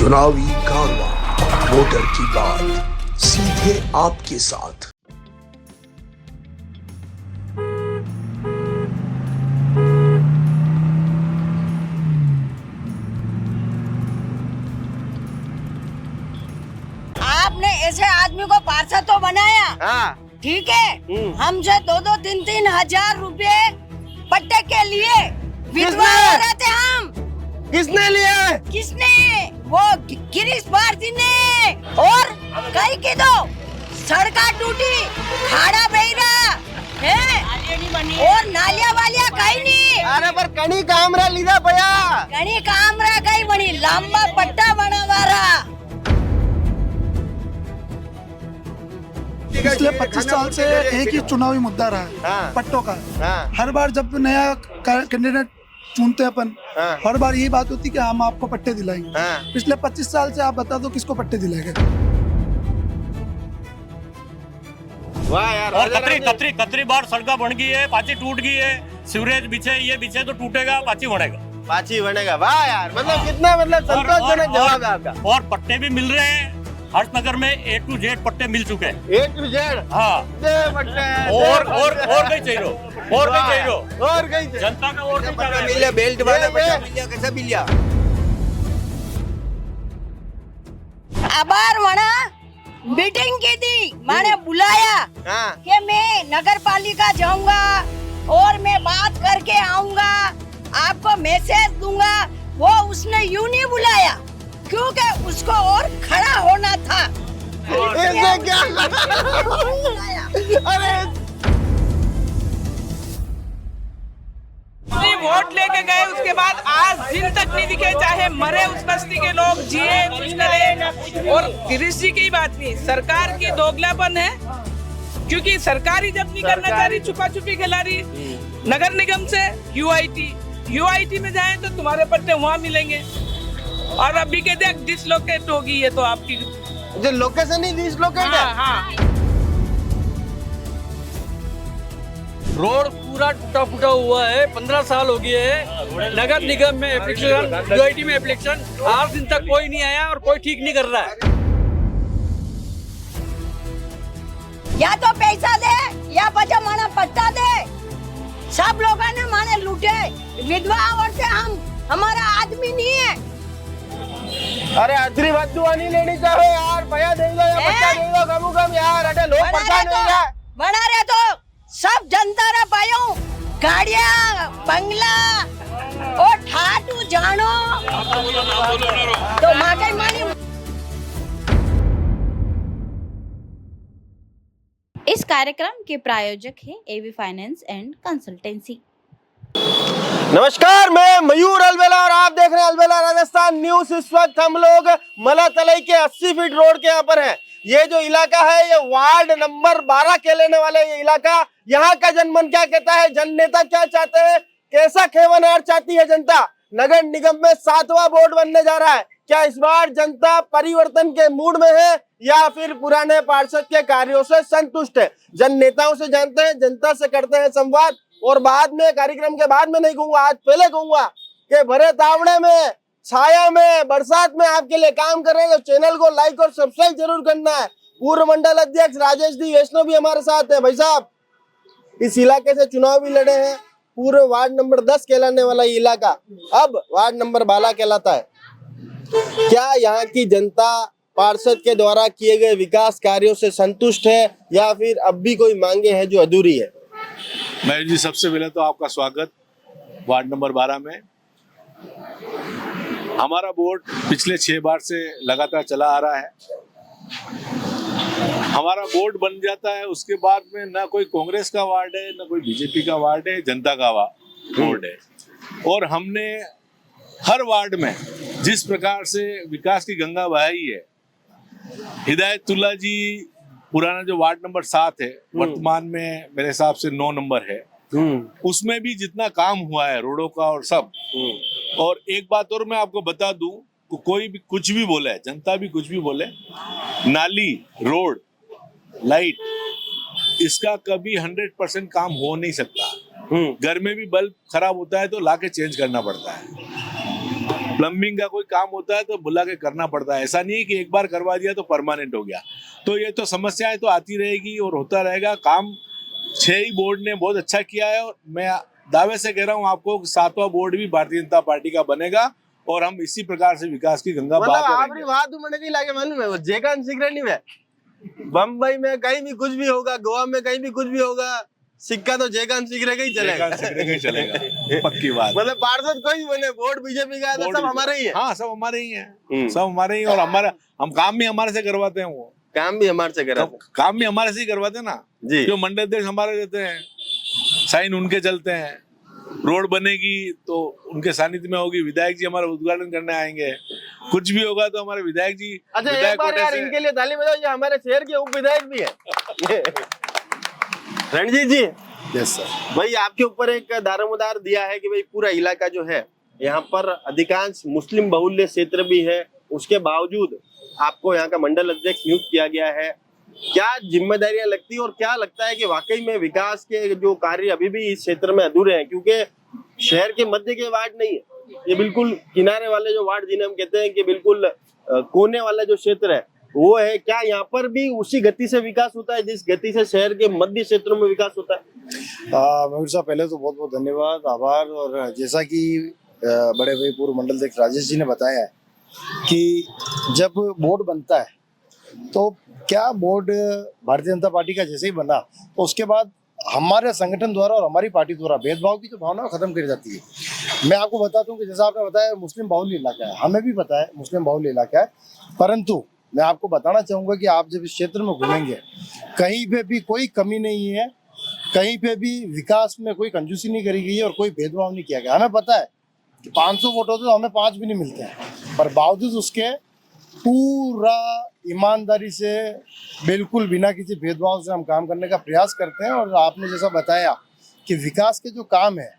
चुनावी कारवां, वोटर की बात, सीधे आपके साथ। आपने ऐसे आदमी को पार्षद तो बनाया, हाँ। ठीक है। हमसे 2-2, 3-3 हजार रुपए पट्टे के लिए विधवा हो रहे थे हम। किसने लिया? किसने? वो गिरीश भारती ने। और कई की दो सड़का टूटी, खाड़ा बह रहा है और नालिया वालिया कहीं नहीं। अरे पर कणी कामरा लीधा भैया, कहीं कामरा कहीं बनी, लंबा पट्टा बना रहा। पिछले 25 साल से एक ही चुनावी मुद्दा रहा है, हाँ। पट्टों का। हाँ। हर बार जब नया कैंडिडेट चुनते हैं अपन, हाँ। हर बार यही बात होती कि हम आपको पट्टे दिलाएंगे। हाँ। पिछले 25 साल से आप बता दो किसको पट्टे दिलाए गए? वाह यार। और कतरी बार सड़का बन गई है, पाची टूट गई है, सीवरेज बिछे, ये बिछे तो टूटेगा, पाची बनेगा। पाची बनेगा। वाह यार, मतलब कितना संतोषजनक जवाब है आपका। और पट्टे भी मिल रहे हैं, हर्षनगर में A to Z पट्टे मिल चुके हैं। A to Z। हाँ। और कहीं चाहिए, और कहीं चाहिए, जनता का और कहीं चाहिए। मिले बेल्ट वाला पट्टा मिल गया, कैसा मिल गया? आभार वना मीटिंग की थी, मैंने बुलाया हाँ। कि मैं नगर पालिका जाऊंगा और मैं बात करके आऊंगा, आपको मैसेज दूंगा। वो उसने यूं नहीं बुलाया क्योंकि उसको और खड़ा होना था। इसने क्या? अरे वोट लेके गए, उसके बाद आज दिन तक नहीं दिखे, चाहे मरे उस बस्ती के लोग, जिए कुछ करे। और गिरीश जी की बात नहीं, सरकार की दोगलापन है, क्योंकि सरकार ही जब नहीं करना चाह रही, छुपा छुपी खिला रही। नगर निगम से यूआईटी में जाए तो तुम्हारे पट्टे वहाँ मिलेंगे, और अभी के देख डिसलोकेट होगी ये तो आपकी जो लोकेशन ही डिसलोकेट है। हाँ। रोड पूरा टूटा फूटा हुआ है, 15 साल हो गए है। नगर निगम में एप्लीकेशन, यूआईटी में एप्लीकेशन, आज दिन तक कोई नहीं आया और कोई ठीक नहीं कर रहा है। या तो पैसा दे या बचा माना पट्टा दे। सब लोगों ने माने लूटे, विधवा औरतें हमारा आदमी नहीं है। अरे अदरी बात दुआ नहीं लेनी चाहिए यार, भैया दे दो या बच्चा दे दो, कम कम यार। अरे लोग परेशान हो गए। बना रहे तो सब जनता रे पायो, गाड़िया, बंगला और ठाटू जानो तो माके मानी। इस कार्यक्रम के प्रायोजक है एवी फाइनेंस एंड कंसल्टेंसी। नमस्कार, मैं मयूर अलवेला और आप देख रहे हैं अलवेला राजस्थान न्यूज। इस वक्त हम लोग मलातलाई के 80 फीट रोड के यहाँ पर हैं। ये जो इलाका है, ये वार्ड नंबर 12 के लेने वाले ये इलाका। यहाँ का जनमन क्या कहता है, जन नेता क्या चाहते हैं, कैसा खेवनार चाहती है जनता। नगर निगम में 7वां बोर्ड बनने जा रहा है। क्या इस बार जनता परिवर्तन के मूड में है या फिर पुराने पार्षद के कार्यों से संतुष्ट है? जन नेताओं से जानते हैं, जनता से करते हैं संवाद। और बाद में, कार्यक्रम के बाद में नहीं कहूंगा, आज पहले कहूंगा कि भरे तावड़े में, छाया में, बरसात में आपके लिए काम कर रहे हैं। तो चैनल को लाइक और सब्सक्राइब जरूर करना है। पूर्व मंडल अध्यक्ष राजेश डी वैष्णव भी हमारे साथ है। भाई साहब, इस इलाके से चुनाव भी लड़े हैं। पूरे वार्ड नंबर 10 कहलाने वाला ये इलाका अब वार्ड नंबर 12 कहलाता है। क्या यहाँ की जनता पार्षद के द्वारा किए गए विकास कार्यों से संतुष्ट है या फिर अब भी कोई मांगे हैं जो अधूरी है? महेश जी, सबसे पहले तो आपका स्वागत वार्ड नंबर 12 में। हमारा बोर्ड पिछले 6 बार से लगातार चला आ रहा है। हमारा बोर्ड बन जाता है, उसके बाद में ना कोई कांग्रेस का वार्ड है, ना कोई बीजेपी का वार्ड है, जनता का बोर्ड है। और हमने हर वार्ड में जिस प्रकार से विकास की गंगा बहाई है, हिदायतुल्ला जी पुराना जो वार्ड नंबर 7 है, वर्तमान में मेरे हिसाब से 9 नंबर है, उसमें भी जितना काम हुआ है रोडों का और सब। और एक बात और मैं आपको बता दूं, कोई भी कुछ भी बोले, जनता भी कुछ भी बोले, नाली, रोड, लाइट, इसका कभी 100% काम हो नहीं सकता। घर में भी बल्ब खराब होता है तो लाके चेंज करना पड़ता है। प्लम्बिंग का कोई काम होता है तो बुला के करना पड़ता है, ऐसा नहीं है कि एक बार करवा दिया तो परमानेंट हो गया। तो ये तो समस्याएं तो आती रहेगी और होता रहेगा। काम 6 ही बोर्ड ने बहुत अच्छा किया है और मैं दावे से कह रहा हूँ आपको 7वां बोर्ड भी भारतीय जनता पार्टी का बनेगा और हम इसी प्रकार से विकास की गंगा मतलब बहाते आपकी रहेंगे। बात मुझे नहीं लगे मालूम है, वो जेकान सीक्रेट नहीं है। बम्बई में कहीं भी कुछ भी होगा, गोवा में कहीं भी कुछ भी होगा, सिक्का तो जेकान सीक्रेट ही चलेगा। जेकान सीक्रेट ही चलेगा, पक्की बात। मतलब पार्षद कोई बने, वोट बीजेपी का है तो सब हमारे ही है। हाँ, सब हमारे ही है, सब हमारे ही। और हमारा हम काम भी हमारे से करवाते हैं, वो काम भी हमारे से करा, काम भी हमारे से ही करवाते हैं ना जी। जो मंडल अध्यक्ष हमारे रहते हैं, साइन उनके चलते हैं। रोड बनेगी तो उनके सानिध्य में होगी, विधायक जी हमारा उद्घाटन करने आएंगे। कुछ भी होगा तो हमारे विधायक जी। अच्छा, एक बार यार इनके लिए ताली बजाओ, ये हमारे शहर के उप विधायक भी है रणजीत जी। Yes sir. भाई आपके ऊपर एक दारोमदार दिया है कि भाई पूरा इलाका जो है यहाँ पर अधिकांश मुस्लिम बहुल्य क्षेत्र भी है, उसके बावजूद आपको यहाँ का मंडल अध्यक्ष नियुक्त किया गया है। क्या जिम्मेदारियां लगती है और क्या लगता है कि वाकई में विकास के जो कार्य अभी भी इस क्षेत्र में अधूरे हैं? क्योंकि शहर के मध्य के वार्ड नहीं है, ये बिल्कुल किनारे वाले जो वार्ड जिन्हें हम कहते हैं कि बिल्कुल कोने वाला जो क्षेत्र है वो है। क्या यहाँ पर भी उसी गति से विकास होता है जिस गति से शहर के मध्य क्षेत्रों में विकास होता है? मयूर साहब, पहले तो बहुत बहुत धन्यवाद, आभार। और जैसा कि बड़े भाई पूर्व मंडल अध्यक्ष राजेश जी ने बताया है कि जब बोर्ड बनता है तो क्या बोर्ड भारतीय जनता पार्टी का जैसे ही बना तो उसके बाद हमारे संगठन द्वारा और हमारी पार्टी द्वारा भेदभाव की जो भावना खत्म करी जाती है। मैं आपको बताता हूँ कि जैसा आपने बताया मुस्लिम बाहुल्य इलाका है, हमें भी पता है मुस्लिम बाहुल्य इलाका है, परंतु मैं आपको बताना चाहूँगा कि आप जब इस क्षेत्र में घूमेंगे कहीं पे भी कोई कमी नहीं है, कहीं पे भी विकास में कोई कंजूसी नहीं करी गई है और कोई भेदभाव नहीं किया गया। हमें पता है कि 500 वोट होते तो हमें 5 भी नहीं मिलते हैं, पर बावजूद उसके पूरा ईमानदारी से बिल्कुल बिना किसी भेदभाव से हम काम करने का प्रयास करते हैं। और आपने जैसा बताया कि विकास के जो काम है,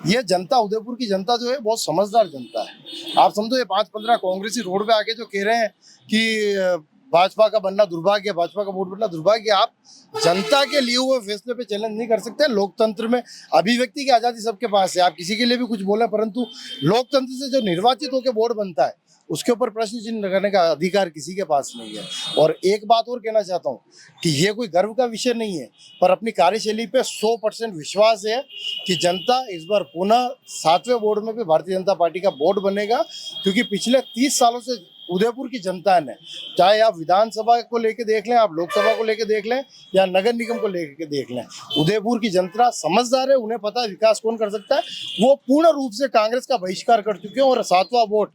ये जनता, उदयपुर की जनता जो है बहुत समझदार जनता है। आप समझो ये 5-15 कांग्रेसी रोड पे आके जो कह रहे हैं कि भाजपा का बनना दुर्भाग्य, भाजपा का वोट बनना दुर्भाग्य, आप जनता के लिए हुए फैसले पे चैलेंज नहीं कर सकते। लोकतंत्र में अभिव्यक्ति की आज़ादी सबके पास है, आप किसी के लिए भी कुछ बोले, परंतु लोकतंत्र से जो निर्वाचित होकर वोट बनता है उसके ऊपर प्रश्न चिन्ह लगाने का अधिकार किसी के पास नहीं है। और एक बात और कहना चाहता हूँ कि ये कोई गर्व का विषय नहीं है, पर अपनी कार्यशैली पे 100% विश्वास है कि जनता इस बार पुनः 7वें बोर्ड में भी भारतीय जनता पार्टी का बोर्ड बनेगा। क्योंकि पिछले 30 सालों से उदयपुर की जनता ने, चाहे आप विधानसभा को लेके देख लें, आप लोकसभा को लेके देख लें या नगर निगम को लेके देख लें, उदयपुर की जनता समझदार है, उन्हें पता है विकास कौन कर सकता है। वो पूर्ण रूप से कांग्रेस का बहिष्कार कर चुके हैं और 7वां वोट,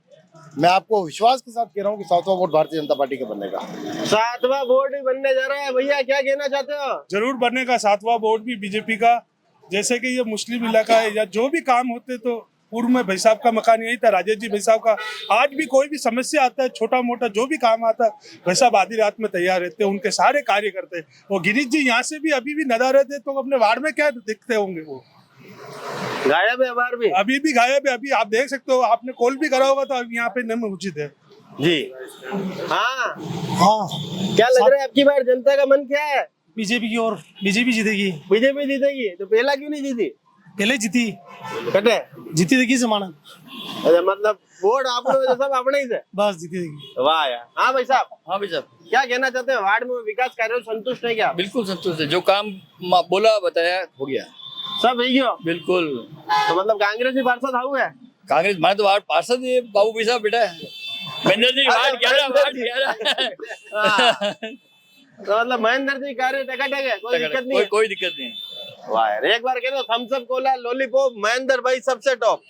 मैं आपको विश्वास के साथ कह रहा हूँ कि 7वां वोट भारतीय जनता पार्टी का बनेगा। 7वां वोट ही बनने जा रहा है। भैया क्या कहना चाहते हो? जरूर बनेगा 7वां वोट भी बीजेपी का। जैसे कि ये मुस्लिम इलाका है या जो भी काम होते, तो पूर्व में भाई साहब का मकान यही था, राजेश जी भाई साहब का। आज भी कोई भी समस्या आता है, छोटा मोटा जो भी काम आता है, भाई साहब आधी रात में तैयार रहते हैं, उनके सारे कार्य करते हैं। वो गिरीश जी यहाँ से भी अभी भी नदा रहते, तो अपने वार्ड में क्या दिखते होंगे, वो गायब है बार भी, अभी भी गायब है। अभी आप देख सकते हो, आपने कॉल भी करा होगा तो अब यहाँ पे नहीं उचित है जी। हाँ हाँ, क्या लग रहा है आपकी बार जनता का मन क्या है? बीजेपी की ओर, बीजेपी जीतेगी। बीजेपी जीतेगी, तो पहला क्यों नहीं जीती? पहले जीती, कटे जीती देखी से माना। अच्छा, मतलब वोट आप लोग सब अपने ही से बस जीती देखी। वाह यार। हाँ भाई साहब, हाँ भाई साहब, क्या कहना चाहते हैं? वार्ड में विकास कार्यों से संतुष्ट है क्या? बिल्कुल संतुष्ट है। जो काम बोला बताया हो गया, सब है क्यों? बिल्कुल। तो मतलब कांग्रेस ही पार्षद आऊ है? कांग्रेस माने तो वार्ड पार्षद ये बाबू भाई साहब बेटा है, महेंद्र जी वार्ड 11। तो मतलब महेंद्र जी कार्य टकाटक है, कोई दिक्कत नहीं है? कोई दिक्कत नहीं। वाह यार, एक बार कह दो Thums Up, cola, lollipop, Mahendra भाई सबसे टॉप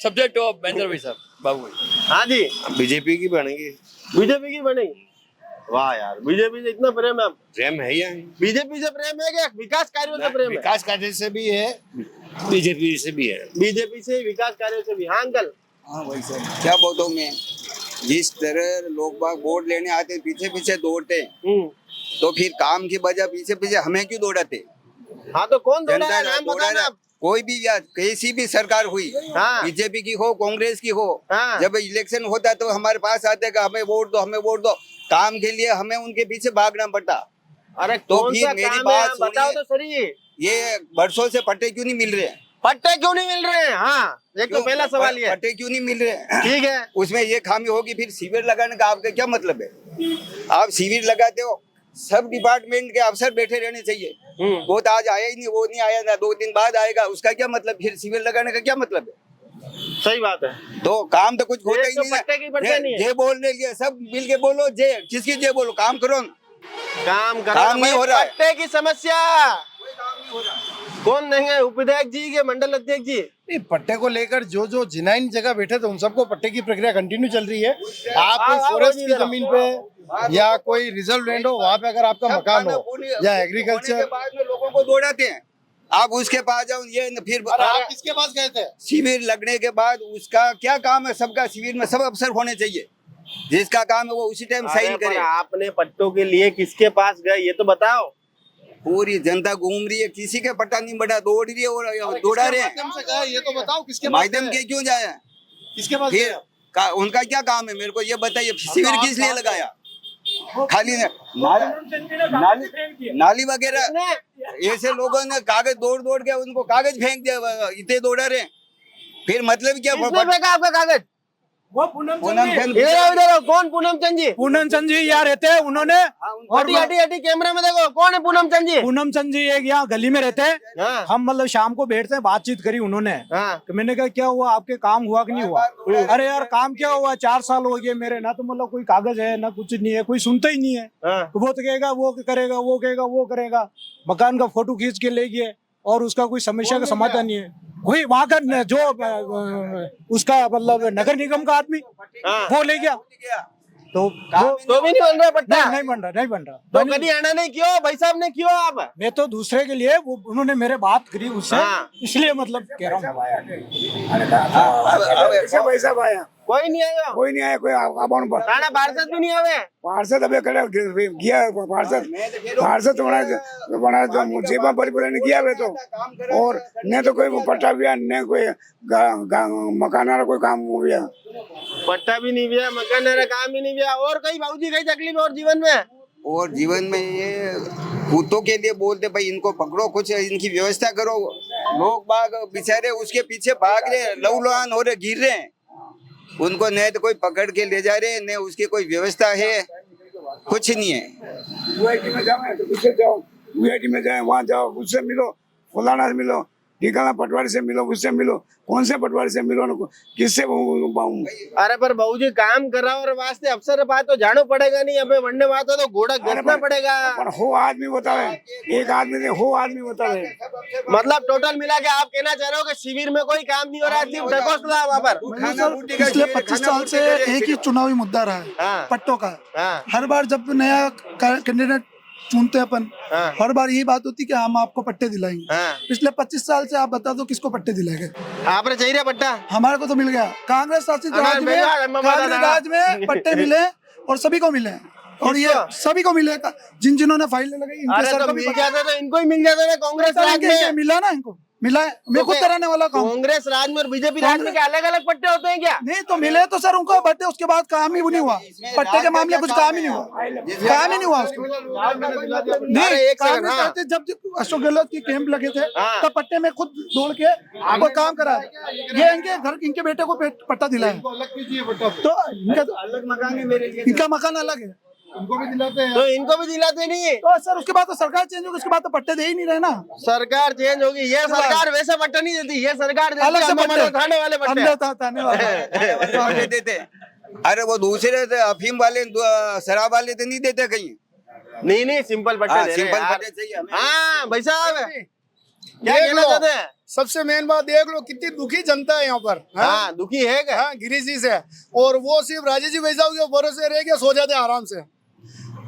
महेंद्र भाई साहब, बाबू भाई। हाँ जी, बीजेपी की बनेगी। बीजेपी की बनेगी। वाह यार, बीजेपी से इतना प्रेम है? प्रेम है या बीजेपी से प्रेम है क्या विकास कार्यों से प्रेम है? विकास कार्य से भी है, बीजेपी से भी है। बीजेपी से विकास कार्यों से भी। हाँ अंकल। हाँ भाई साहब, क्या बोलता हूँ मैं, जिस तरह लोग बाग वोट लेने आते पीछे पीछे दौड़ते, तो फिर काम की वजह पीछे पीछे हमें क्यों दौड़ाते? हाँ तो कौन दौड़ा है? नाम बताना। कोई भी या कैसी भी सरकार हुई, बीजेपी की हो कांग्रेस की हो, जब इलेक्शन होता तो हमारे पास आते कि हमें वोट दो, हमें वोट दो। काम के लिए हमें उनके पीछे भागना पड़ता। अरे तो कौन सा मेरी काम बात है? बताओ तो सही। ये वर्षों से पट्टे क्यों नहीं मिल रहे? पट्टे क्यों नहीं मिल रहे हैं? हाँ, एक तो पहला सवाल ये है। पट्टे क्यों नहीं मिल रहे? ठीक है, उसमें ये खामी होगी, फिर शिविर लगाने का आपका क्या मतलब है? आप शिविर लगाते हो, सब डिपार्टमेंट के अफसर बैठे रहने चाहिए। वो तो आज आया ही नहीं, वो नहीं आया ना, 2 दिन बाद आएगा, उसका क्या मतलब? फिर शिविर लगाने का क्या मतलब है? सही बात है। तो काम तो कुछ होता ही तो नहीं पट्टे की पट्टे नहीं है। जे बोलने के लिए सब मिल के बोलो, जे किसकी जे बोलो, काम करो। काम नहीं हो रहा है। पट्टे की समस्या कौन नहीं है? उपाध्यक्ष जी के मंडल अध्यक्ष जी? नहीं, पट्टे को लेकर जो जो जिनाइन जगह बैठे थे उन सबको पट्टे की प्रक्रिया कंटिन्यू चल रही है। आप कोई फॉरेस्ट की जमीन पे या कोई रिजर्व लैंड हो, वहाँ पे अगर आपका मकान हो या एग्रीकल्चर, बाद में लोगों को दौड़ाते हैं, आप उसके पास जाओ, ये फिर आप किसके पास गए थे? शिविर लगने के बाद उसका क्या काम है? सबका शिविर में सब अफसर होने चाहिए, जिसका काम है वो उसी टाइम साइन करे। आपने पट्टों के लिए किसके पास गए ये तो बताओ। पूरी जनता घूम रही है, किसी का पट्टा नहीं बड़ा, दौड़ रही है और दौड़ा रहे हैं। ये तो बताओ किसके माध्यम के क्यों जाए? किसके पास? फिर उनका क्या काम है? मेरे को ये बताइए, शिविर किस लिए लगाया? खाली नाली वगैरह ऐसे लोगों ने कागज दौड़ दौड़ के उनको कागज फेंक दिया, इतने दौड़ा रहे। फिर मतलब क्या? फेंका आपका कागज? वो पूनम इधर कौन? पूनम चंद जी? पूनम चंद जी यहाँ रहते हैं, उन्होंने और हटी कैमरा में देखो, कौन है पूनम चंद जी? पूनम चंद जी एक यहाँ गली में रहते हैं। हाँ। हम मतलब शाम को बैठते हैं, बातचीत करी उन्होंने। हाँ। तो मैंने कहा क्या हुआ, आपके काम हुआ कि नहीं हुआ? अरे यार काम क्या हुआ, 4 साल हो गए मेरे, ना तो मतलब कोई कागज है ना कुछ नहीं है, कोई सुनता ही नहीं है। तो वो तो कहेगा वो करेगा, वो कहेगा वो करेगा, मकान का फोटो खींच के ले गए और उसका कोई समस्या का समाधान नहीं है। कोई वहाँ का जो उसका मतलब नगर निगम का आदमी वो ले गया, तो भी नहीं बन रहा पट्टा? नहीं बन रहा। तो कभी आना नहीं क्यों भाई साहब ने? क्यों आप? मैं तो दूसरे के लिए वो उन्होंने मेरे बात करी उससे, इसलिए मतलब कह रहा हूँ। पैसा आया, कोई नहीं आया? कोई नहीं आया, कोई अकाउंट पर राणा पार्षद भी नहीं आवे? पार्षद अबे गया पार्षद बना तो मुझे परिपूर्ण किया वे तो, और न तो कोई पट्टा भी न कोई मकान कोई काम हो गया, पट्टा भी नहीं दिया, मकान काम ही नहीं दिया। और कई बाबूजी कई तकलीफ और जीवन में? और जीवन में ये भूतों के लिए बोलते भाई इनको पकड़ो, कुछ इनकी व्यवस्था करो। लोग बाग बेचारे उसके पीछे भाग रहे, लहूलुहान हो रहे, गिर रहे हैं, उनको न तो कोई पकड़ के ले जा रहे, न उसकी कोई व्यवस्था है, कुछ नहीं है। यूआईटी में जाओ तो उससे जाओ, यूआईटी में जाए वहाँ जाओ, उससे मिलो, फलाना से मिलो, ठिकाना पटवारी से मिलो, उससे मिलो, कौन से पटवारी से मिलो, किससे? अरे पर बाबूजी काम कर रहा और वास्ते अफसर बात तो जानो पड़ेगा नहीं, अबे वनने बात हो तो घोड़ा घसना पड़ेगा। पर हो आदमी बतावे, एक आदमी ने हो आदमी बतावे, मतलब टोटल मिला के आप कहना चाह रहे हो कि शिविर में कोई काम नहीं हो रहा है, सिर्फ ढकोसला वहाँ पर? पिछले 25 साल से एक ही चुनावी मुद्दा रहा है, पट्टों का। हर बार जब नया कैंडिडेट चुनते अपन, हर बार यही बात होती कि हम आपको पट्टे दिलाएंगे। पिछले 25 साल से आप बता दो किसको पट्टे दिलाएंगे? आपने चाहिए पट्टा? हमारे को तो मिल गया। कांग्रेस शासित राज्य में पट्टे मिले और सभी को मिले, और ये सभी को मिले, जिन्होंने फाइलें लगाई इनको मिल जाता तो इनको ही मिल जाता है। कांग्रेस राज में मिला ना, इनको मिला है। मैं खुद कराने वाला काम। कांग्रेस राज में और बीजेपी राज में क्या अलग अलग पट्टे होते हैं क्या? नहीं तो मिले तो सर उनको पट्टे, उसके बाद काम ही नहीं हुआ, पट्टे के मामले कुछ काम ही नहीं हुआ, काम ही नहीं हुआ उसको। नहीं, जब अशोक गहलोत की कैंप लगे थे तब पट्टे में खुद दौड़ के आपको काम करा, ये इनके घर इनके बेटे को पट्टा दिलाया, तो इनका मकान अलग है, इनको भी दिलाते हैं, तो इनको भी दिलाते नहीं है। तो सर उसके बाद तो सरकार चेंज होगी, उसके बाद तो पट्टे दे ही नहीं रहे ना। सरकार चेंज होगी, ये सरकार वैसे पट्टे नहीं देती, ये सरकार अलग से थाने वाले पट्टे देते। अरे वो दूसरे अफीम वाले शराब वाले तो नहीं देते कहीं? नहीं सिंपल पट्टे, सिंपल पट्टे चाहिए। हाँ भाई साहब क्या कहना चाहते हैं? सबसे मेन बात देख लो कितनी दुखी जनता है यहाँ पर। हाँ दुखी है क्या? हाँ गिरीश जी से, और वो सिर्फ राजेश जी वैसा के भरोसे रह गया, सो जाते आराम से।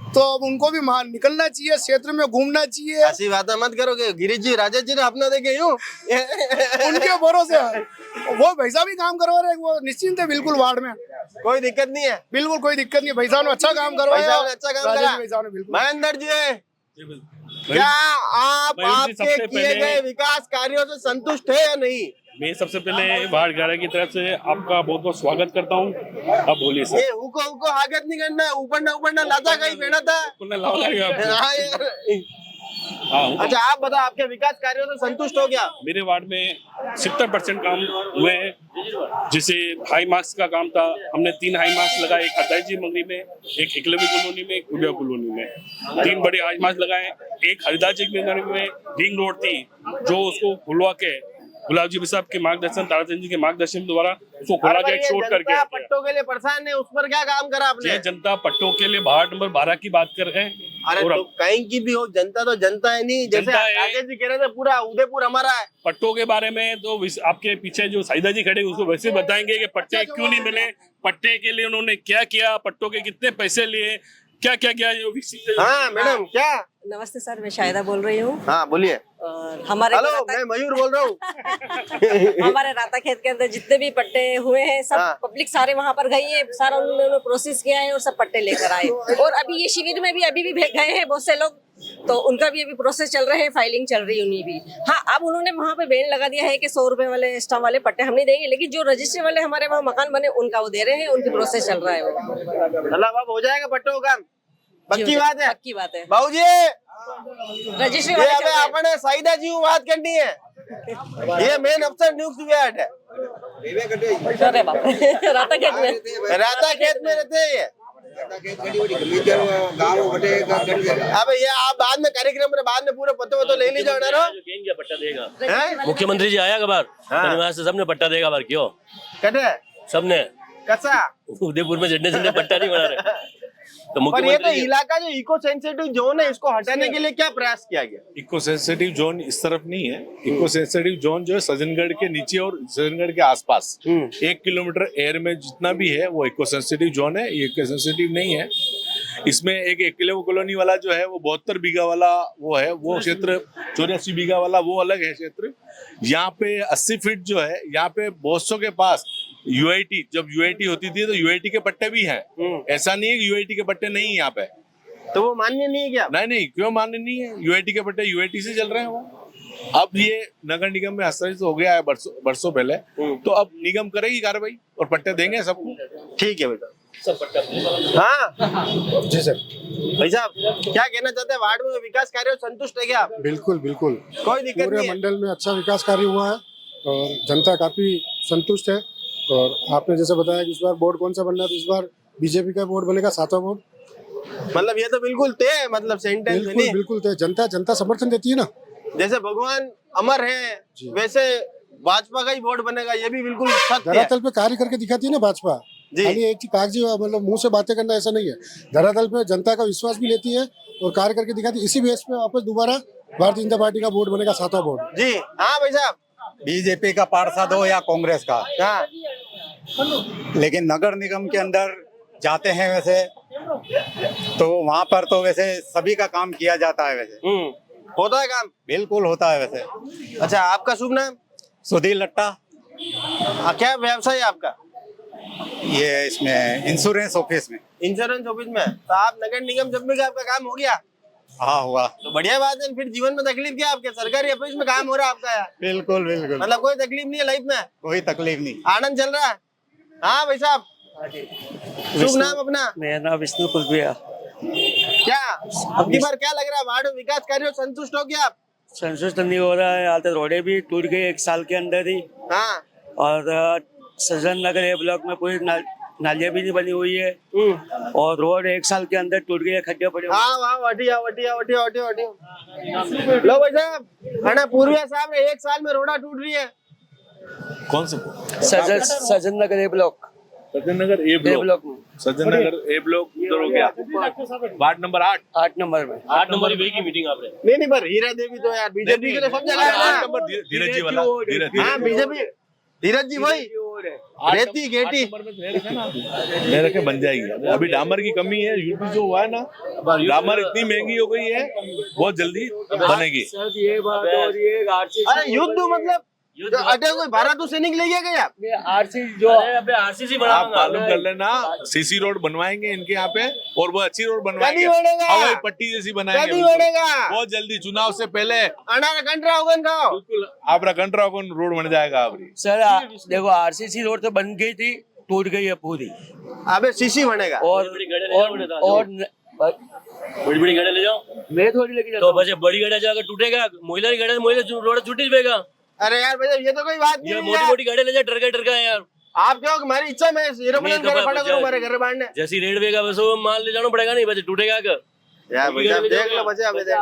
तो अब उनको भी निकलना चाहिए, क्षेत्र में घूमना चाहिए। ऐसी बातें मत करो कि गिरीश जी राजेश जी ने अपना देखे यूं उनके भरोसे वो भैसा भी काम करवा रहे, वो निश्चिंत है बिल्कुल, वार्ड में कोई दिक्कत नहीं है, बिल्कुल कोई दिक्कत नहीं। भैसा ने अच्छा काम करवाया, अच्छा काम करा। महेंद्र जी, क्या आप आपके किए गए विकास कार्यों से संतुष्ट है या नहीं? मैं सबसे पहले वार्ड 11 की तरफ से आपका बहुत बहुत स्वागत करता हूँ। अब बोलिए सर। ये उनको आगत नहीं करना, ऊपर ना लाता कहीं बैठा था। अच्छा आप बताओ, आपके विकास कार्यों से संतुष्ट हो क्या? मेरे वार्ड में 70% काम हुए हैं। जैसे हाई मार्क्स का काम था, हमने 3 हाई मार्क्स लगाए, एक हरदाई मंगरी में, एक एकलव्य कॉलोनी में, एक उदय कॉलोनी में। 3 बड़े हाई मार्क्स लगाए। एक हरदाई मंगरी में रिंग रोड थी, जो उसको खुलवा के गुलाब जी साहब के मार्गदर्शन, ताराचंद जी के मार्गदर्शन द्वारा उसको खोला के शोट करके पट्टों के लिए परेशान है, उस पर क्या काम करा आपने? ये जनता पट्टों के लिए वार्ड नंबर 12 की बात कर रहे हैं। अरे तो कहीं की भी हो, जनता तो जनता है नहीं। जैसे राजेश जी कह रहे थे पूरा उदयपुर हमारा है। पट्टों के बारे में तो आपके पीछे जो साइदा जी खड़े उसको वैसे बताएंगे कि पट्टे क्यों नहीं मिले, पट्टे के लिए उन्होंने क्या किया, पट्टों के कितने पैसे लिए, क्या क्या किया। हाँ मैडम, क्या? नमस्ते सर, मैं शाहिदा बोल रही हूँ। हाँ बोलिए। हमारे हेलो, मैं मयूर बोल रहा हूँ। हमारे राता खेत के अंदर जितने भी पट्टे हुए हैं सब पब्लिक सारे वहाँ पर गई है, सारा उन्होंने प्रोसेस किया है और सब पट्टे लेकर आए। और अभी ये शिविर में भी अभी भी गए हैं बहुत से लोग, तो उनका भी अभी प्रोसेस चल रहे हैं, फाइलिंग चल रही है उन्हीं भी। हाँ, अब उन्होंने वहाँ पे बैन लगा दिया है कि 100 रुपए वाले स्टाम्प वाले पट्टे हम नहीं देंगे, लेकिन जो रजिस्ट्री वाले हमारे वहाँ मकान बने उनका वो दे रहे हैं, उनकी प्रोसेस चल रहा है वो। मतलब अब हो जाएगा पट्टों का? पक्की बात है? पक्की बात है बाबूजी। रजिस्ट्री वाले अपने साइदा जी को बात करनी है, ये मेन अफसर न्यूज़ विभाग है। राता खेत में रहते हैं ये। अब ये आप बाद में कार्यक्रम में बाद में पूरे पत्ते ले लीजिए पट्टा देगा मुख्यमंत्री जी आया कबार धन्यवाद से सबने पट्टा देगा बार क्यों कटे सबने कैसा उदयपुर में झंडे पट्टा नहीं बना रहे। तो पर ये तो इलाका जो इको सेंसिटिव जोन है, इसको हटाने के लिए क्या प्रयास किया गया? इको सेंसिटिव जोन इस तरफ नहीं है। इको सेंसिटिव जोन जो है सज्जनगढ़ के नीचे और सज्जनगढ़ के आसपास 1 किलोमीटर एयर में जितना भी है वो इको सेंसिटिव जोन है। ये इको सेंसिटिव नहीं है। इसमें एक एकलव्य कॉलोनी वाला जो है वो 72 बीघा वाला वो है, वो क्षेत्र 84 बीघा वाला वो अलग है क्षेत्र। यहाँ पे 80 फीट जो है, यहाँ पे बोस्टो के पास यूआईटी, जब यूआईटी होती थी तो यूआईटी के पट्टे भी हैं। ऐसा नहीं है कि यूआईटी के पट्टे नहीं है यहाँ पे। तो वो मान्य नहीं है क्या? नहीं, क्यों मान्य नहीं है? यूआईटी के पट्टे यूआईटी से चल रहे हैं वो। अब ये नगर निगम में हस्तांतरित हो गया है बरसों पहले, तो अब निगम करेगी कार्रवाई और पट्टे देंगे सबको। ठीक है बेटा, सब पट्टा। हाँ जी सर। भाई साहब क्या कहना चाहते हैं, वार्ड में विकास कार्य संतुष्ट है क्या आप? बिल्कुल बिल्कुल, कोई दिक्कत नहीं है। पूरे मंडल में अच्छा विकास कार्य हुआ है और जनता काफी संतुष्ट है। और आपने जैसे बताया कि इस बार बोर्ड कौन सा बनना है, तो इस बार बीजेपी का बोर्ड बनेगा, 7वां बोर्ड। मतलब ये तो बिल्कुल तय है, मतलब सेंटेंस नहीं, बिल्कुल तय। जनता समर्थन देती है ना। जैसे भगवान अमर है वैसे भाजपा का ही बोर्ड बनेगा, ये भी बिल्कुल सत्य है। धरातल पे कार्य करके दिखाती है ना भाजपा। खाली एक कागजी मतलब मुंह से बातें करना ऐसा नहीं है। धरातल पे जनता का विश्वास भी लेती है और कार्य करके दिखाती है। इसी बेस पे वापस दोबारा भारतीय जनता पार्टी का बोर्ड बनेगा, 7वां बोर्ड। जी हाँ भाई साहब, बीजेपी का पार्षद हो या कांग्रेस का, लेकिन नगर निगम के अंदर जाते हैं वैसे तो वहाँ पर तो वैसे सभी का काम किया जाता है। वैसे होता है काम? बिल्कुल होता है वैसे। अच्छा, आपका शुभ नाम? सुधीर लट्टा। क्या व्यवसाय है आपका? ये इसमें इंश्योरेंस ऑफिस में। इंश्योरेंस ऑफिस में? तो आप नगर निगम जब भी आपका काम हो गया? हाँ हुआ। तो बढ़िया बात है, फिर जीवन में तकलीफ क्या आपके? सरकारी ऑफिस में काम हो रहा है आपका यार। बिल्कुल बिल्कुल, मतलब कोई तकलीफ नहीं है लाइफ में? कोई तकलीफ नहीं, आनंद चल रहा है। हाँ भाई साहब, शुभ नाम अपना? मेरा नाम विष्णु कुलबिया। क्या अब की बार क्या लग रहा है, वार्ड में विकास कार्यों संतुष्ट हो गया आप? संतुष्ट नहीं हो रहा है, हाल तक रोडें भी टूट गई 1 साल के अंदर ही। हाँ, और सज्जन नगर ए ब्लॉक में पूरी नालियाँ भी नहीं बनी हुई है और रोड 1 साल के अंदर टूट गई है, खड्डे पड़े। हाँ, वटिया। लो भाई साहब, है पूर्विया साहब ने 1 साल में रोडा टूट रही है। कौन सा? सज्जन नगर ए ब्लॉक। सज्जन नगर ए ब्लॉक में। सज्जन नगर ए ब्लॉक उधर हो गया, वार्ड नंबर 8 नंबर में। 8 नंबर की मीटिंग आपने? नहीं, पर हीरा देवी तो यार बीजेपी के लिए सब जगह है। 8 नंबर धीरज जी वाला। हाँ, बीजेपी धीरज जी वही रेती गेटी ले रखे बन जाएगी। अभी डामर की कमी है, यूपी जो हुआ है ना, डामर इतनी महंगी हो गई है, बहुत जल्दी बनेगी। ये बात और ये अरे युद्ध मतलब अटे कोई भारत सैनिक ले गया आरसी जो आरसीसी बना, आप मालूम कर लेना। सीसी रोड बनवाएंगे इनके यहाँ पे और वो अच्छी रोड बनवाएंगे, हवाई पट्टी जैसी बनाएंगे बहुत जल्दी, चुनाव से पहले। बिल्कुल आप कंट्रागन रोड बन जाएगा। आप सर देखो, आरसीसी रोड तो बन गई थी, टूट गई है पूरी। अबे सीसी बनेगा और बड़ी बड़ी गाड़ी ले जाओ, मैं थोड़ी लेके जाता तो बस बड़ी गाड़ी जाकर टूटेगा, महिला की गाड़ी महिला रोड छूटी जाएगा। अरे यार भैया ये तो कोई बात नहीं ये है मोटी यार। मोटी गाड़ी ले जा, डरका है यार। आप क्यों हमारी इच्छा में एरोप्लेन तो खड़ा करो हमारे घर बांधने। जैसी रेड वेगा बस वो माल ले जाना पड़ेगा, नहीं बस टूटेगा क्या यार भैया देख लो बच्चे अभी देख।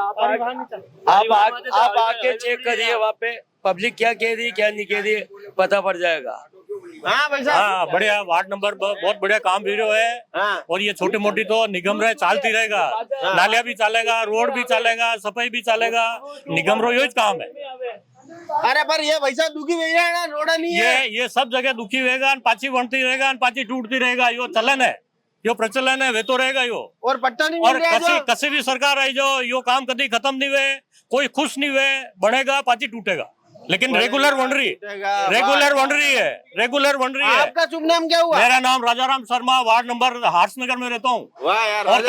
आप आके चेक करिए वहाँ पे पब्लिक क्या कह रही क्या नहीं कह रही, पता पड़ जाएगा। हाँ भाई साहब, हाँ बढ़िया वार्ड नंबर बहुत बढ़िया काम भी रहा है। और ये छोटी मोटी तो निगम रहे चलती रहेगा, नालिया भी चलेगा, रोड भी चलेगा, सफाई भी चलेगा, निगम रो यही काम है। अरे पर ये भैया दुखी भैया है ना, रोड़ा नहीं है। ये सब जगह दुखी रहेगा, पाची बनती रहेगा, पाची टूटती रहेगा, यो चलन है, यो प्रचलन है, वे तो रहेगा यो। और पट्टा नहीं और मिल रहा है कसी भी सरकार आई जो यो काम कभी खत्म नहीं हुए, कोई खुश नहीं हुए, बनेगा पाची टूटेगा, लेकिन रेगुलर बन रही है, रेगुलर बन रही है। आपका शुभ नाम क्या हुआ? मेरा नाम राजाराम शर्मा, वार्ड नंबर हार्सनगर में रहता हूँ। और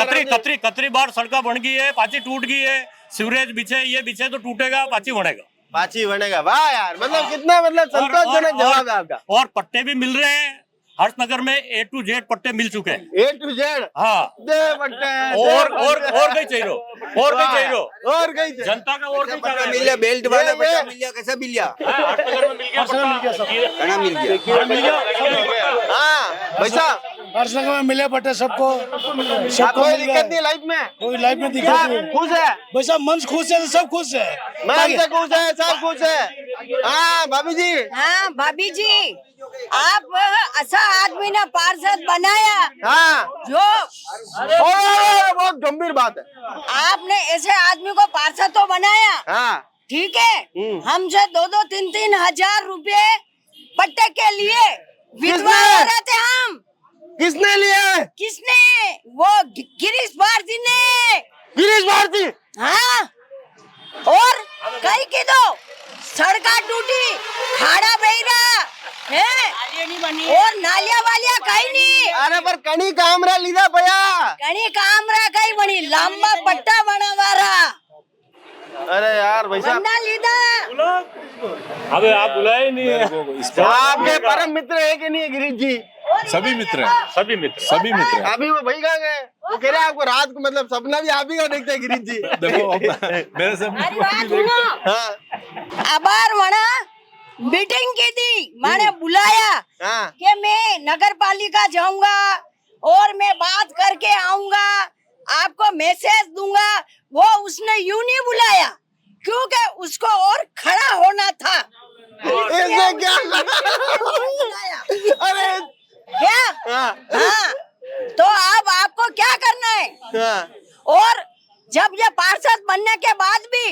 कतरी बार सड़का बन गई है, पाची टूट गई है, सीवरेज बिछे, ये बिछे तो टूटेगा, पाची बनेगा, पाची बनेगा। वाह यार, मतलब कितना मतलब संतोषजनक जवाब है आपका। और पट्टे भी मिल रहे हैं, हर्षनगर में A to Z पट्टे मिल चुके हैं। A to Z, हाँ दे पट्टे, और कहीं चाहिए, और कहीं जनता का और कहीं मिल गया, बेल्ट वाला पट्टा मिल गया, कैसा मिल गया? हर्षनगर में मिल गया, घना मिल गया। हाँ भाई साहब, हर्षनगर में मिले पट्टे सबको कोई दिक्कत नहीं लाइफ में, कोई लाइफ में दिक्कत नहीं। खुश है भाई साहब, मन खुश है तो सब खुश है, मन से खुश है, सब खुश है। हाँ भाभी जी, हाँ भाभी जी, आप ऐसा आदमी ने पार्षद बनाया। हाँ जो बहुत गंभीर बात है, आपने ऐसे आदमी को पार्षद तो बनाया। हाँ ठीक है, हमसे 2-2, 3-3 हजार रुपए पट्टे के लिए विधवा हो रहे थे हम। किसने लिए? किसने? वो गिरीश भारती ने। गिरीश भारती? हाँ, और कई की दो सड़का टूटी, खाड़ा बह रहा है, और नालिया वालिया कहीं नहीं। अरे पर कणी कामरा लीधा पया, कणी कामरा कहीं बनी, लंबा पट्टा बनवा रहा। अरे यार भाई साहब, लीधा अबे आप बुलाए नहीं है। आपके परम मित्र है कि नहीं है गिरीश जी? सभी मित्र हैं, सभी मित्र हैं। अभी वो भाई कहाँ गए? वो कह रहे हैं आपको रात को मतलब सपना भी आप ही का देखते हैं गिरीश जी। देखो मेरे से आभार मना मीटिंग की थी, मैंने बुलाया कि मैं नगर पालिका जाऊंगा और मैं बात करके आऊंगा, आपको मैसेज दूंगा। वो उसने यूं नहीं बुलाया क्योंकि उसको और खड़ा होना था। इसने क्या? अरे क्या? हाँ, तो अब आपको क्या करना है? और जब ये पार्षद बनने के बाद भी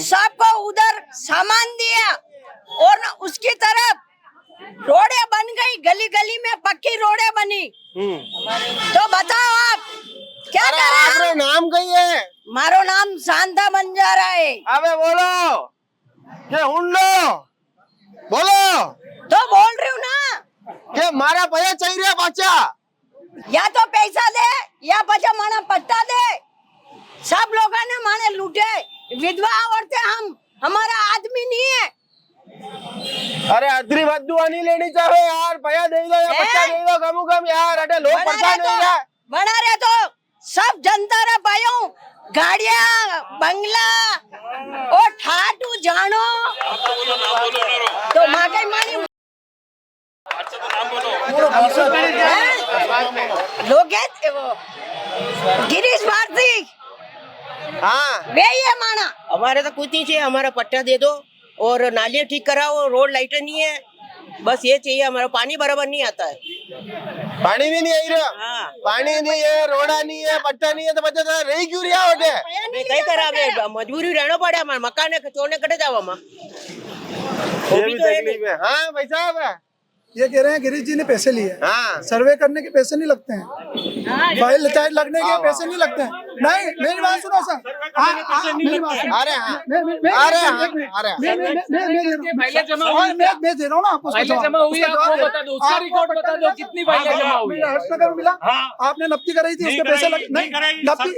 सबको उधर सामान दिया, और न उसकी तरफ रोडे बन गई, गली गली में पक्की रोडे बनी। तो बताओ आप क्या करें? आपका नाम कही है? मारो नाम शांता बंजारा है। अबे बोलो के हुंडो बोलो। तो बोल रही हूँ ना के मारा पैसा चाहिए बच्चा, या तो पैसा दे या बच्चा माना पट्टा दे। सब लोगों ने माने लूटे, विधवा औरतें हम, हमारा आदमी नहीं है। अरे अदरी बदुआ नहीं लेनी चाहिए यार, पैसा दे दो या बच्चा दे दो, कम कम यार। अरे लोग परेशान हो गए, बना रहे तो सब जनता रे पायो, गाड़िया बंगला और ठाटू जानो तो माँ के मानी लोग गिरीश भारती। हाँ वे ये माना हमारे तो कुछ नहीं चाहिए, हमारा पट्टा दे दो और नालियाँ ठीक कराओ, रोड लाइटें नहीं है, बस ये चाहिए। हमारा पानी बराबर नहीं आता है, पानी भी नहीं आई रहा। पानी नहीं है, रोड़ा नहीं है, पट्टा नहीं है, तो बच्चा तो रही क्यों रिया होते? कई करा मजबूरी रहना पड़े, हमारे मकान छोड़ने कटे जाओ हम। हाँ भाई साहब, ये कह रहे हैं गिरीश जी ने पैसे लिए। हाँ। सर्वे करने के पैसे नहीं लगते हैं, फाइल चार्ज लगने के पैसे नहीं लगते हैं। नहीं, मेरी बात सुनो सर, मेरी बात सुनो। अरे हाँ, मैं दे रहा हूँ ना आपको, जमा हुई आपको बता दो, उसका रिकॉर्ड बता दो कितनी फाइलें जमा हुई। हर्षनगर मिला, आपने नप्ती कराई थी, उसके पैसे नहीं, नप्ती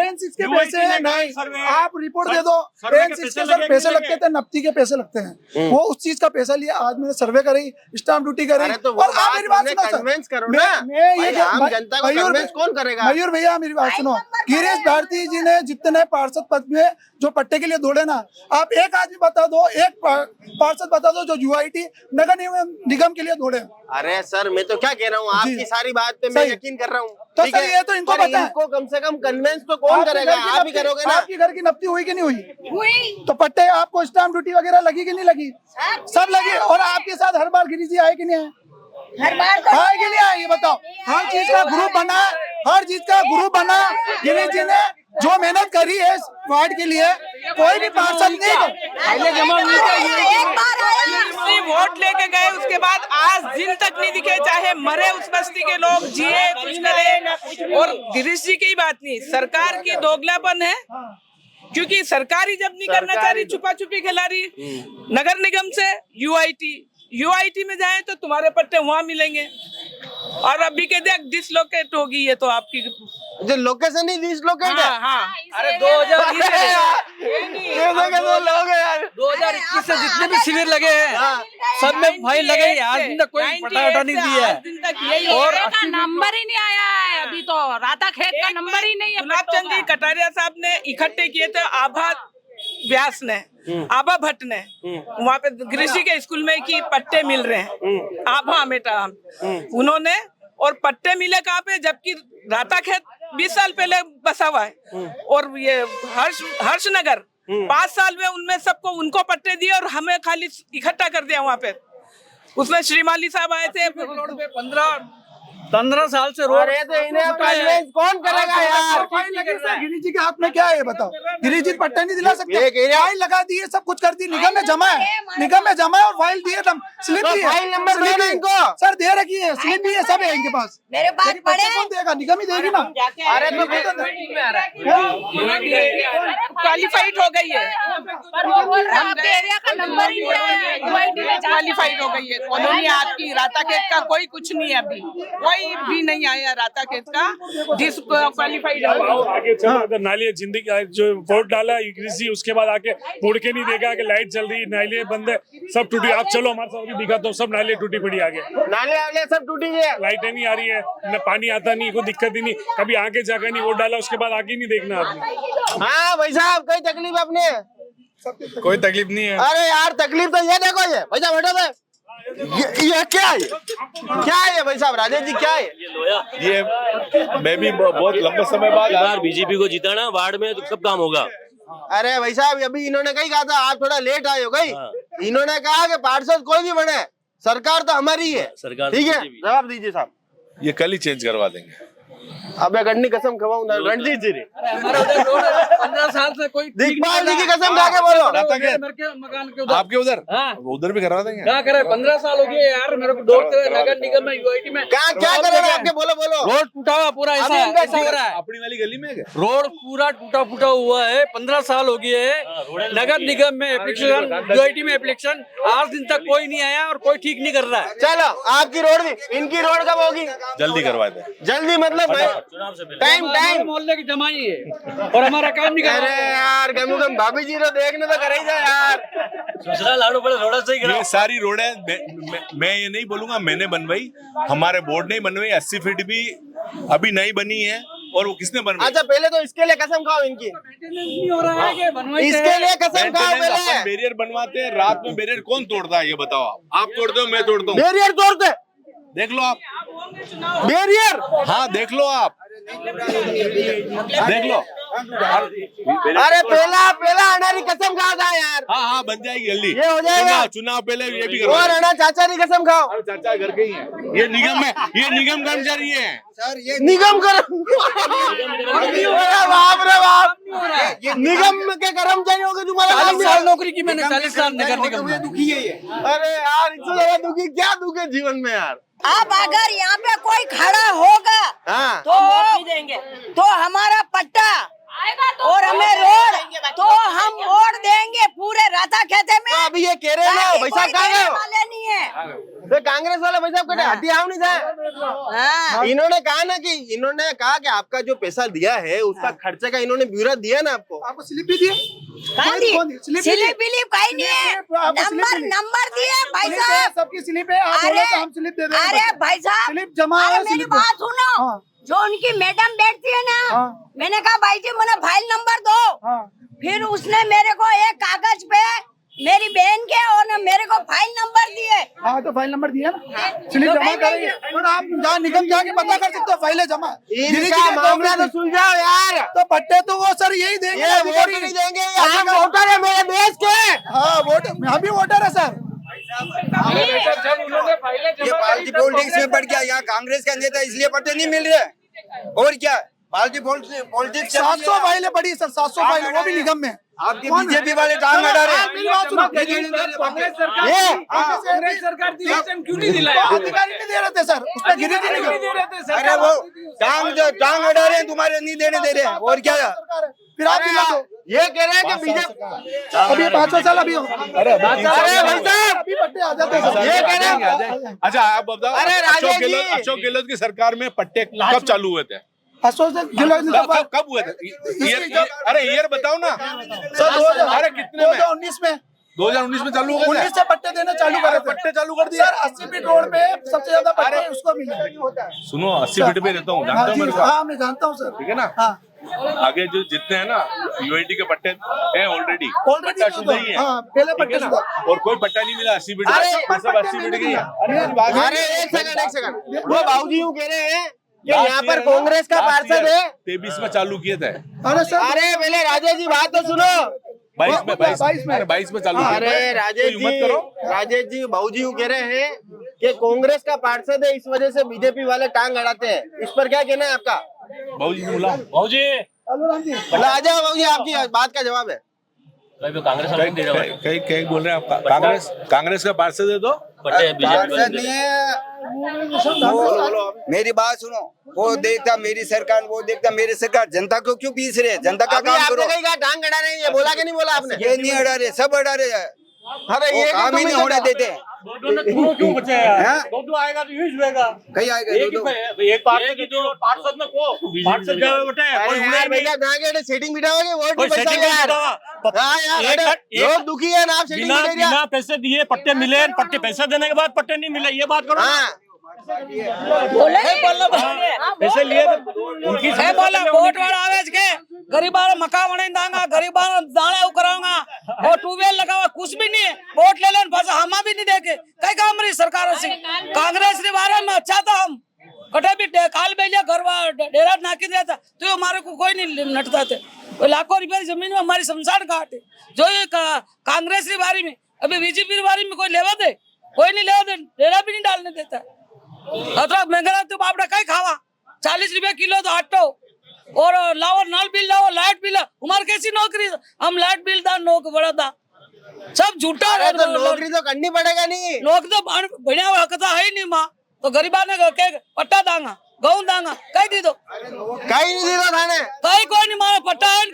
N6 के पैसे हैं नहीं, आप रिपोर्ट दे दो। N6 के सर पैसे लगते थे, नप्ती के पैसे लगते हैं, वो उस चीज का पैसा लिया। आदमी ने सर्वे करी, स्टाम्प ड्यूटी करें। अरे तो वो और आप मेरी बात सुनो सर, कन्विंस करो मैं ना ये भाई, आम जनता को कन्विंस कौन करेगा? मयूर भैया मेरी बात सुनो, गिरीश भारती जी ने जितने पार्षद पद में जो पट्टे के लिए दौड़े ना, आप एक आदमी बता दो, एक पार्षद बता दो जो यूआईटी नगर निगम के लिए दौड़े। अरे सर मैं तो क्या कह रहा हूँ, आपकी सारी बात पे मैं यकीन कर रहा हूँ, तो ठीक सर है? ये तो इनको पर पता है। इनको कम से कम कन्विंस तो कौन करेगा? आप ही करोगे ना। आपकी घर की नफ्ती हुई कि नहीं हुई? तो पट्टे आपको स्टाम्प ड्यूटी वगैरह लगी कि नहीं लगी? सब लगी। और आपके साथ हर बार गिरीश जी आए कि नहीं आए? हर बार तो आए कि नहीं आए ये बताओ? हर चीज का ग्रुप बना, हर चीज का ग्रुप बना। गिरीश जी ने जो मेहनत करी है इस वार्ड के लिए, कोई भी पार्षद नहीं जमा वोट लेके गए, उसके बाद आज दिन तक नहीं दिखे, चाहे मरे उस बस्ती के लोग, जिए कुछ करे। और गिरीश जी की बात नहीं, सरकार की दोगलापन है, क्योंकि सरकार ही जब नहीं करना चाह रही, छुपा छुपी खिला रही। नगर निगम से यूआईटी में जाए तो तुम्हारे पट्टे वहां मिलेंगे, और अभी के देख डिसलोकेट होगी ये तो आपकी जो लोकेशन ही डिसलोकेट है। हाँ। अरे 2021 से जितने भी शिविर लगे हैं सब में फाइल लगे हैं, आज दिन तक कोई पटा नहीं दिया है। और नंबर ही नहीं आया है अभी तो, राता खेत का नंबर ही नहीं है। गुलाबचंद जी कटारिया साहब ने इकट्ठे किए थे, आभा व्यास ने, आभा भट्ट ने, वहाँ पे गिरीश के स्कूल में की पट्टे मिल रहे हैं, आभा बेटा उन्होंने, और पट्टे मिले कहाँ पे, जबकि राता खेत 20 साल पहले बसा हुआ है, और ये हर्ष नगर 5 साल में उनमें सबको उनको पट्टे दिए और हमें खाली इकट्ठा कर दिया वहाँ पे। उसमें श्रीमाली साहब आए थे, 15 साल से रोड। अरे तो इन्हें कन्विंस कौन करेगा यार? गिरीश जी के हाथ में क्या है ये बताओ? गिरीश जी पट्टा नहीं दिला सकते, फाइल लगा दी है, सब कुछ कर दी, निगम में जमा है, और फाइल दी है, स्लिप भी है, फाइल नंबर दे दो इनको। सर दे रखी है, स्लिप भी है, सब है इनके पास। मेरे पास पट्टे कौन देगा? निगम ही देगी ना। अरे तो क्वालिफाइड हो गई है, आपके एरिया का नंबर ही क्वालिफाइड हो गई है कॉलोनी आपकी। राता खेत का कोई कुछ नहीं है, अभी कोई भी नहीं आया राता खेत का जिस क्वालिफाइड है। आगे चलो, अगर नाली जिंदगी जो वोट डाला गिरीश, उसके बाद आके मुड़ के नहीं देखा कि लाइट जल रही, नाली बंद है, सब टूटी। आप चलो हमारे साथ भी दिखाता हूँ, सब नाली टूटी पड़ी आगे, नाले सब टूटी है, लाइटें नहीं आ रही है, न पानी आता नहीं, कोई दिक्कत ही नहीं। कभी आगे जाकर नहीं वोट डाला, उसके बाद आगे नहीं देखना आपने। हाँ भाई साहब, कोई तकलीफ अपने? कोई तकलीफ नहीं है। अरे यार तकलीफ तो ये देखो, ये भाई साहब बैठो, ये क्या है? क्या है भाई साहब? राजेश जी क्या है ये? मैं भी बहुत लंबे समय बाद बीजेपी को जिताना वार्ड में तो सब काम होगा। अरे भाई साहब, अभी इन्होंने कहीं कहा था, आप थोड़ा लेट आए हो गई। इन्होंने कहा कि पार्षद कोई भी बने, सरकार तो हमारी है, सरकार ठीक है? जवाब दीजिए साहब। ये कल ही चेंज करवा देंगे। अबे गन्नी कसम खवाऊं ना रणजीत जी। 15 साल से कोई दिखपाल जी की कसम खा के बोलो। मकान के आपके उधर भी करवा देंगे। क्या करे, 15 साल हो गए यार मेरे को, दौड़ते रहे नगर निगम में, यूआईटी में। क्या करेगा आपके? बोलो रोड टूटा हुआ पूरा, ऐसा हो रहा है। अपनी वाली गली में रोड पूरा टूटा फूटा हुआ है, 15 साल हो गए है। नगर निगम में एप्लीकेशन, यूआईटी में एप्लीकेशन, आज दिन तक कोई नहीं आया और कोई ठीक नहीं कर रहा है। चलो आपकी रोड भी, इनकी रोड कब होगी? जल्दी करवा दे। जल्दी मतलब टाइम मोहल्ले की जमाई है और हमारा काम नहीं कर रहा। अरे यार कम भाभी जी तो देखने तो करे यार। लाड़ू पड़े रोड सही ये सारी रोडें मैं ये नहीं बोलूंगा मैंने बनवाई, हमारे बोर्ड ने बनवाई। 80 फीट भी अभी नहीं बनी है, और वो किसने बनवाई? अच्छा पहले तो इसके लिए कसम खाओ इनकी, नहीं हो रहा है कि इसके लिए कसम खाओ पहले। बैरियर बनवाते हैं, रात में बैरियर कौन तोड़ता है ये बताओ? आप तोड़ते हो, मैं तोड़ता हूँ? बैरियर तोड़ते, देख लो आप बैरियर। हाँ देख लो आप, देख लो। अरे पहला अनारी कसम खा था यार। हाँ बन जाएगी जल्दी, ये हो जाएगा। चुनाव पहले ये भी और अना चाचा की कसम खाओ। चाचा घर के ही है, ये निगम में, ये निगम कर्मचारी है सर, ये निगम कर बाप रे बाप, निगम के कर्मचारी हो गए तुम्हारा? 40 साल नौकरी की मैंने, 40 साल नगर निगम में। दुखी है ये। अरे यार इससे ज्यादा दुखी क्या दुख है जीवन में यार? अब अगर यहाँ पे कोई खड़ा होगा तो हमारा पट्टा और हमें रोड तो हम वोट देंगे पूरे राता खेते में। अभी ये कह रहे हैं ना भाई साहब, कहाँ गए? नहीं है कांग्रेस वाले भाई साहब कटे हटी आओ नहीं जाए। इन्होंने कहा ना कि इन्होंने कहा कि आपका जो पैसा दिया है उसका खर्चे का इन्होंने ब्यूरो दिया ना आपको स्लिप भी दिए, स्लिप कहीं नहीं है, नंबर दिए भाई साहब, सबकी स्लिप है। आप बोलो तो हम स्लिप दे देंगे। अरे भाई साहब स्लिप जमा है, मेरी बात सुनो, जो उनकी मैडम बैठती है ना, मैंने कहा भाई जी मुझे फाइल नंबर दो, फिर उसने मेरे को एक कागज पे मेरी बहन के और मेरे को फाइल नंबर दिए। हाँ तो फाइल नंबर दिया ना, स्लिप जमा करेंगे। और आप जहाँ निगम जाके पता कर सकते हो फाइलें जमा। मामला तो सुलझाओ यार। तो पट्टे तो वो सर यही देंगे, वोट नहीं देंगे, हम वोटर है मेरे देश के। हाँ वोट, हम भी वोटर है सर। ये पार्टी पॉलिटिक्स में बढ़ गया, यहाँ कांग्रेस का नेता इसलिए पट्टे नहीं मिल रहे, और क्या पार्टी पॉलिटिक्स। 700 फाइलें पड़ी सर, 700 फाइलें, वो भी निगम में। आपके बीजेपी वाले टांग अड़ा रहे। कांग्रेस सरकार क्यों नहीं दिलाया? अधिकारी नहीं दे रहे थे सर, उसमें गिरफ्तार नहीं दे रहे थे सर। अरे वो टांग अड़ा रहे हैं, तुम्हारे नहीं देने दे रहे हैं, और क्या? फिर आप दिला दो। ये कह रहे हैं कि बीजेपी अभी 500 साल अभी अरे भाई साहब अभी पट्टे आ जाते हैं। ये कह रहे हैं। अच्छा आप बताओ, अरे अशोक गहलोत की सरकार में पट्टे कब चालू हुए थे? कब हुए थे? अरे ईयर बताओ ना सर। अरे कितने में? 2019 में 2019 में चालू हो गए? 19 से पट्टे देना चालू करे, पट्टे चालू कर दिया। 80 फीट रोड पे सबसे ज्यादा पट्टे उसको मिले। सुनो 80 फीट पे रहता हूँ, जानता हूँ मैं। हाँ मैं जानता हूँ सर। ठीक है ना? आगे जो जितने हैं ना यूआईटी के पट्टे हैं ऑलरेडी शुदा ही है। पहले पट्टे शुदा, और कोई पट्टा नहीं मिला 80 फीट का, सब 80 फीट की। अरे एक सेकंड वो बाबूजी यूँ कह रहे हैं कि यहाँ पर कांग्रेस का पार्षद है 23 में चालू किए थे। अरे पहले राजेश जी बात तो सुनो। 22 में चालू। अरे राजेश जी बाबूजी यूँ कह रहे हैं कि कांग्रेस का पार्षद है, इस वजह से बीजेपी वाले टांग अड़ाते हैं। इस पर क्या कहना है आपका? बाबूजी बुलाओ, बाबूजी आ जाओ बाबूजी, आपकी बात का जवाब है। कई बोल रहे हैं आपका कांग्रेस का पार्षद है तो पार्षद नहीं है। मेरी बात सुनो, वो देखता मेरी सरकार, वो देखता मेरी सरकार। जनता को क्यों पीस रहे? जनता का काम करो। आपने कहीं टांग अड़ा रहे हैं, ये बोला कि नहीं बोला आपने? ये नहीं अड़ा रहे, सब अड़ा रहे हैं। अरे ये काम ही नहीं होने देते। क्यों बचे यार? दो आएगा तो यूज होएगा। कहीं आएगा एक पार्षद में को पार्षद जावे बेटे कोई यार भैया कहां के सेटिंग बिठाओगे? वोट पे पैसा यार। हां यार लोग दुखी है ना, आप सेटिंग बिठा दिया। बिना पैसे दिए पट्टे मिले, पट्टे पैसे देने के बाद पट्टे नहीं मिले, ये बात करो। हां पैसे लिए उनकी बोला वोट वाला आवेज के गरीबार मकान बने दांगा, गरीबार दाने उकराऊंगा और ट्यूबवेल लगावा, कुछ भी नहीं है। वोट ले लेन बस, हम भी नहीं देखे कई काम रही सरकार से। कांग्रेस के बारे में अच्छा था, हम कटे भी काल बेलिया घर डेरा नाकी दिया था तो हमारे को कोई नहीं नटता थे। लाखों रुपए जमीन में हमारी शमशान घाट है। जो ये कांग्रेस के बारे में, अभी बीजेपी के बारे में कोई लेवा दे? कोई नहीं लेवा दे, डेरा भी नहीं डालने देता। अतरा महंगा तो बापड़ा कई खावा, 40 रुपए किलो तो आटो, और लाओ नल बिल लाओ, लाइट बिल। हमारे कैसी नौकरी, हम लाइट बिल दा नौक बड़ा था, सब झूठा। तो नौकरी तो करनी पड़ेगा नहीं, नौकरी तो बढ़िया हकता है ही नहीं। माँ तो गरीबा ने पट्टा दांगा, गहूं दांगा, कई दी दो, कहीं नहीं दी दो थाने, कहीं कोई नहीं मारा पट्टा है।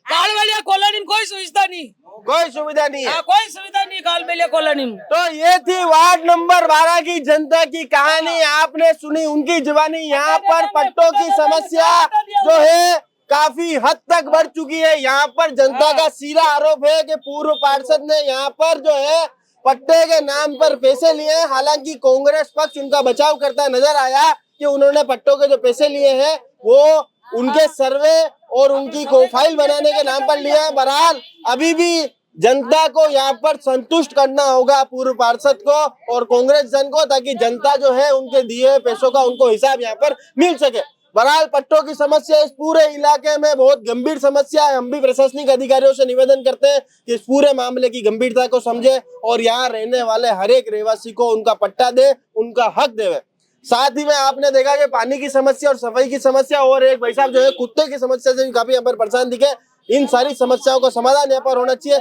काल वालिया कॉलोनी में कोई सुविधा नहीं, कोई सुविधा नहीं है, कोई सुविधा नहीं काल बेलिया कॉलोनी में। तो ये थी वार्ड नंबर 12 की जनता की कहानी, आपने सुनी उनकी जुबानी। यहाँ पर पट्टों की समस्या जो है काफी हद तक बढ़ चुकी है। यहाँ पर जनता का सीधा आरोप है कि पूर्व पार्षद ने यहाँ पर जो है पट्टे के नाम पर पैसे लिए। हालांकि कांग्रेस पक्ष उनका बचाव करता नजर आया कि उन्होंने पट्टों के जो पैसे लिए हैं वो उनके सर्वे और उनकी प्रोफाइल बनाने के नाम पर लिया है। बहरहाल अभी भी जनता को यहाँ पर संतुष्ट करना होगा, पूर्व पार्षद को और कांग्रेस जन को, ताकि जनता जो है उनके दिए हुए पैसों का उनको हिसाब यहाँ पर मिल सके। बहरहाल पट्टों की समस्या इस पूरे इलाके में बहुत गंभीर समस्या है। हम भी प्रशासनिक अधिकारियों से निवेदन करते हैं कि इस पूरे मामले की गंभीरता को समझे और यहाँ रहने वाले हर एक रहवासी को उनका पट्टा दे, उनका हक देवे। साथ ही में आपने देखा कि पानी की समस्या और सफाई की समस्या, और एक भाई साहब जो है कुत्ते की समस्या से भी काफी यहाँ पर परेशान दिखे। इन सारी समस्याओं का समाधान यहाँ पर होना चाहिए।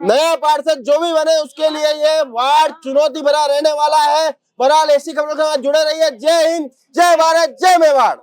नया पार्षद जो भी बने उसके लिए ये वार्ड चुनौती भरा रहने वाला है। बहरहाल ऐसी खबरों के साथ जुड़े रहिए। जय हिंद, जय भारत, जय मेवाड़।